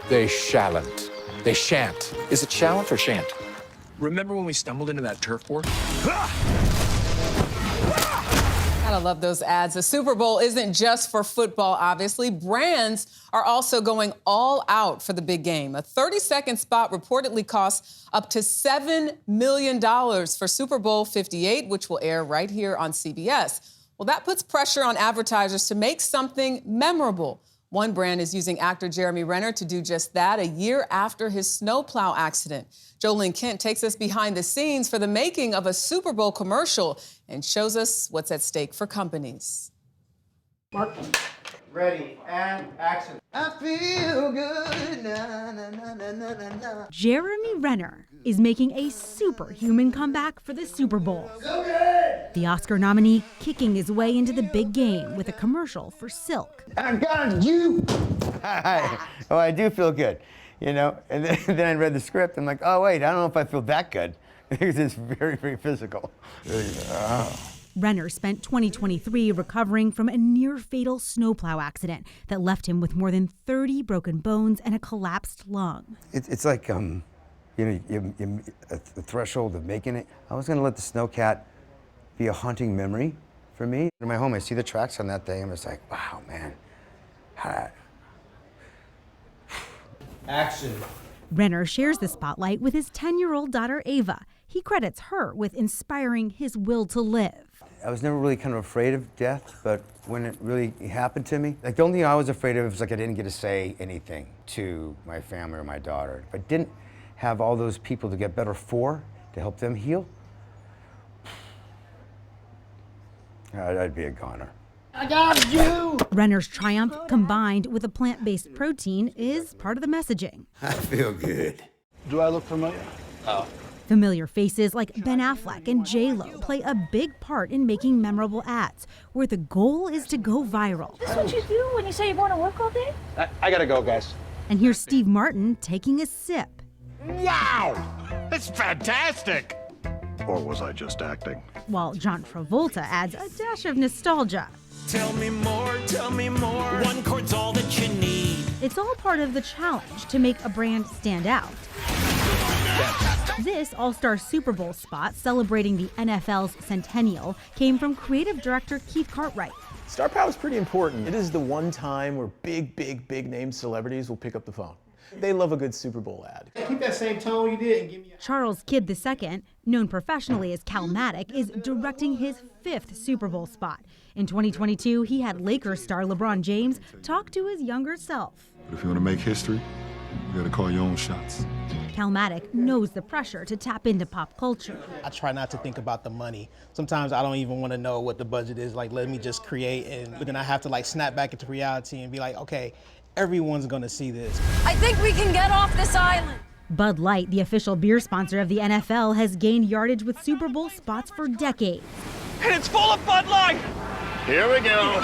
They shallant. They shan't. Is it shallant or shan't? Remember when we stumbled into that turf war? Gotta love those ads. The Super Bowl isn't just for football, obviously. Brands are also going all out for the big game. A 30-second spot reportedly costs up to $7 million for Super Bowl 58, which will air right here on CBS. Well, that puts pressure on advertisers to make something memorable. One brand is using actor Jeremy Renner to do just that a year after his snowplow accident. Ling takes us behind the scenes for the making of a Super Bowl commercial and shows us what's at stake for companies. Mark, ready, and action. I feel good, na, na, na, na, na, na. Jeremy Renner is making a superhuman comeback for the Super Bowl. So good! The Oscar nominee kicking his way into the big game with a commercial for Silk. I got you! Oh, I do feel good, you know? And then I read the script, I'm like, oh, wait, I don't know if I feel that good. Because it's very, very physical. Renner spent 2023 recovering from a near-fatal snowplow accident that left him with more than 30 broken bones and a collapsed lung. It's like, you know, a threshold of making it. I was going to let the snowcat be a haunting memory for me. In my home, I see the tracks on that thing, and it's like, wow, man. Action. Renner shares the spotlight with his 10-year-old daughter, Ava. He credits her with inspiring his will to live. I was never really kind of afraid of death, but when it really happened to me, like the only thing I was afraid of was like I didn't get to say anything to my family or my daughter. If I didn't have all those people to get better for, to help them heal, I'd be a goner. I got you! Renner's triumph, combined with a plant-based protein, is part of the messaging. I feel good. Do I look familiar? Oh. Familiar faces like Ben Affleck and J-Lo play a big part in making memorable ads, where the goal is to go viral. Is this what you do when you say you're going to work all day? I gotta go, guys. And here's Steve Martin taking a sip. Wow! That's fantastic! Or was I just acting? While John Travolta adds a dash of nostalgia. Tell me more, one chord's all that you need. It's all part of the challenge to make a brand stand out. This all-star Super Bowl spot celebrating the NFL's centennial came from creative director Keith Cartwright. Star power is pretty important. It is the one time where big name celebrities will pick up the phone. They love a good Super Bowl ad. Keep that same tone you did and give me a... Charles Kidd II, known professionally as Calmatic, is directing his 5th Super Bowl spot. In 2022, he had Lakers star LeBron James talk to his younger self. But if you want to make history, you gotta call your own shots. Calmatic knows the pressure to tap into pop culture. I try not to think about the money. Sometimes I don't even want to know what the budget is. Like, let me just create, but then I have to like snap back into reality and be like, okay, everyone's gonna see this. I think we can get off this island. Bud Light, the official beer sponsor of the NFL, has gained yardage with Super Bowl spots for decades. And it's full of Bud Light! Here we go!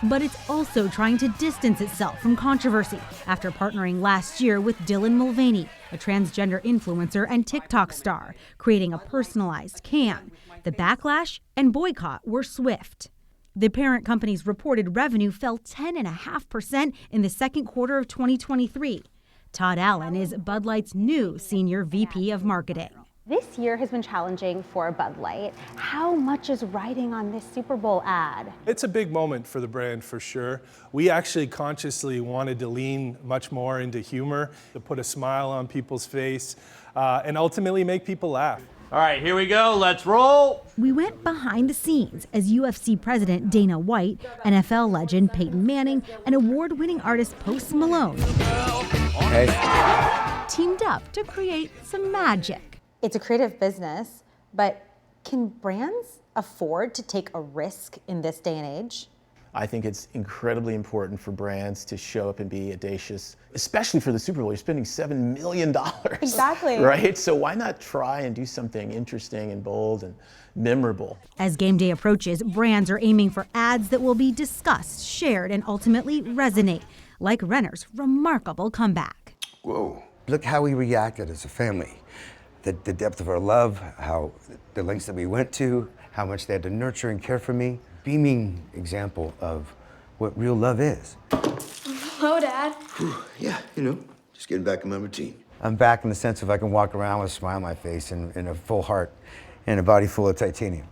But it's also trying to distance itself from controversy after partnering last year with Dylan Mulvaney, a transgender influencer and TikTok star, creating a personalized can. The backlash and boycott were swift. The parent company's reported revenue fell 10.5% in the second quarter of 2023. Todd Allen is Bud Light's new senior VP of marketing. This year has been challenging for Bud Light. How much is riding on this Super Bowl ad? It's a big moment for the brand for sure. We actually consciously wanted to lean much more into humor, to put a smile on people's face, and ultimately make people laugh. All right, here we go. Let's roll. We went behind the scenes as UFC President Dana White, NFL legend Peyton Manning, and award-winning artist Post Malone teamed up to create some magic. It's a creative business, but can brands afford to take a risk in this day and age? I think it's incredibly important for brands to show up and be audacious, especially for the Super Bowl. You're spending $7 million. Exactly. Right? So why not try and do something interesting and bold and memorable? As game day approaches, brands are aiming for ads that will be discussed, shared, and ultimately resonate, like Renner's remarkable comeback. Whoa. Look how we reacted as a family. The depth of our love, how the lengths that we went to, how much they had to nurture and care for me. Beaming example of what real love is. Hello, Dad. Yeah, you know, Just getting back in my routine. I'm back in the sense of I can walk around with a smile on my face and a full heart and a body full of titanium.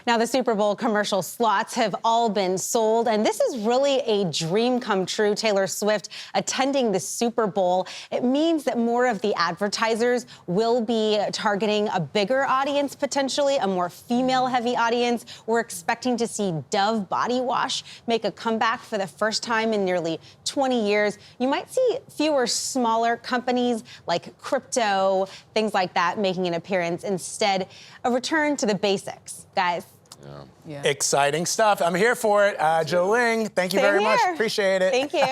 Now, the Super Bowl commercial slots have all been sold, and this is really a dream come true. Taylor Swift attending the Super Bowl. It means that more of the advertisers will be targeting a bigger audience, potentially a more female-heavy audience. We're expecting to see Dove body wash make a comeback for the first time in nearly 20 years. You might see fewer smaller companies like crypto, things like that, making an appearance. Instead, a return to the basics, guys. Yeah. Exciting stuff. I'm here for it. Joe Ling, thank you very much. Appreciate it. Thank you.